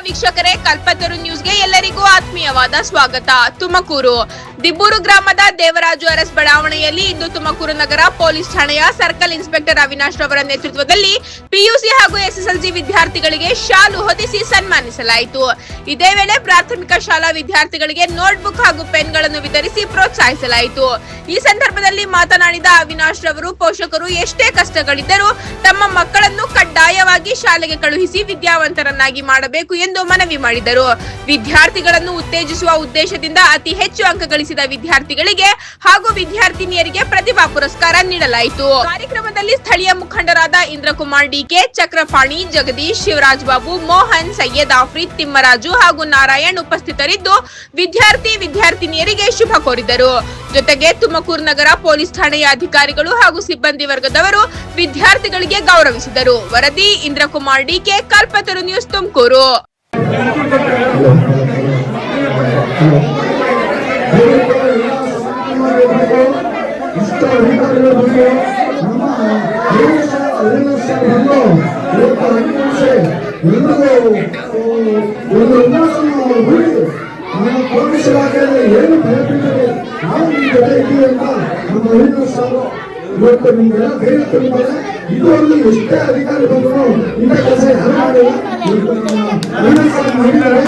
ವೀಕ್ಷಕರೇ, ಕಲ್ಪತರು ನ್ಯೂಸ್ಗೆ ಎಲ್ಲರಿಗೂ ಆತ್ಮೀಯವಾದ ಸ್ವಾಗತ. ತುಮಕೂರು ದಿಬ್ಬೂರು ಗ್ರಾಮದ ದೇವರಾಜು ಅರಸ್ ಬಡಾವಣೆಯಲ್ಲಿ ಇಂದು ತುಮಕೂರು ನಗರ ಪೊಲೀಸ್ ಠಾಣೆಯ ಸರ್ಕಲ್ ಇನ್ಸ್ಪೆಕ್ಟರ್ ಅವಿನಾಶ್ ರವರ ನೇತೃತ್ವದಲ್ಲಿ ಪಿಯುಸಿ ಹಾಗೂ ಎಸ್ಎಸ್ಎಲ್ಸಿ ವಿದ್ಯಾರ್ಥಿಗಳಿಗೆ ಶಾಲು ಹೊದಿಸಿ ಸನ್ಮಾನಿಸಲಾಯಿತು. ಇದೇ ವೇಳೆ ಪ್ರಾಥಮಿಕ ಶಾಲಾ ವಿದ್ಯಾರ್ಥಿಗಳಿಗೆ ನೋಟ್ಬುಕ್ ಹಾಗೂ ಪೆನ್ಗಳನ್ನು ವಿತರಿಸಿ ಪ್ರೋತ್ಸಾಹಿಸಲಾಯಿತು. ಈ ಸಂದರ್ಭದಲ್ಲಿ ಮಾತನಾಡಿದ ಅವಿನಾಶ್ ರವರು, ಪೋಷಕರು ಎಷ್ಟೇ ಕಷ್ಟಗಳಿದ್ದರೂ ತಮ್ಮ ಮಕ್ಕಳನ್ನು ಕಡ್ಡಾಯವಾಗಿ ಶಾಲೆಗೆ ಕಳುಹಿಸಿ ವಿದ್ಯಾವಂತರನ್ನಾಗಿ ಮಾಡಬೇಕು ಎಂದು ಮನವಿ ಮಾಡಿದರು. ವಿದ್ಯಾರ್ಥಿಗಳನ್ನು ಉತ್ತೇಜಿಸುವ ಉದ್ದೇಶದಿಂದ ಅತಿ ಹೆಚ್ಚು ಅಂಕ ಗಳಿಸಿದ ವಿದ್ಯಾರ್ಥಿಗಳಿಗೆ ಹಾಗೂ ವಿದ್ಯಾರ್ಥಿನಿಯರಿಗೆ ಪ್ರತಿಭಾ ಪುರಸ್ಕಾರ ನೀಡಲಾಯಿತು. ಕಾರ್ಯಕ್ರಮದಲ್ಲಿ ಸ್ಥಳೀಯ ಮುಖಂಡರಾದ ಇಂದ್ರಕುಮಾರ್ ಡಿಕೆ, ಚಕ್ರಪಾಣಿ, ಜಗದೀಶ್, ಶಿವರಾಜ್ ಬಾಬು, ಮೋಹನ್, ಸೈಯದ್ ಆಫ್ರಿದ್, ತಿಮ್ಮರಾಜು ಹಾಗೂ ನಾರಾಯಣ್ ಉಪಸ್ಥಿತರಿದ್ದು ವಿದ್ಯಾರ್ಥಿನಿಯರಿಗೆ ಶುಭ ಕೋರಿದರು. ಜೊತೆಗೆ ತುಮಕೂರು ನಗರ ಪೊಲೀಸ್ ಠಾಣೆಯ ಅಧಿಕಾರಿಗಳು ಹಾಗೂ ಸಿಬ್ಬಂದಿ ವರ್ಗದವರು ವಿದ್ಯಾರ್ಥಿಗಳಿಗೆ ಗೌರವಿಸಿದರು. ವರದಿ ಇಂದ್ರಕುಮಾರ್ ಡಿಕೆ, ಕಲ್ಪತರು ನ್ಯೂಸ್, ತುಮಕೂರು. ಪೊಲೀಸ್ ಇಲಾಖೆಯಲ್ಲಿ ಏನು ಭಯಪಟ್ಟಿದೆ, ನಾವು ನಿಮ್ಮ ಜೊತೆ ಇದ್ದೀವಿ ಅಂತ ನಮ್ಮ ಇವತ್ತು ನಿಮ್ಗೆಲ್ಲ ಧೈರ್ಯ ತುಂಬಿದ್ದಾರೆ. ಇದುವರೆಗೂ ಎಷ್ಟೇ ಅಧಿಕಾರಿ ಬಂದರೂ ಇಂಥ ಕೆಲಸ ಯಾರು ಮಾಡಿಲ್ಲ. ಮಾಡಿದ್ದಾರೆ.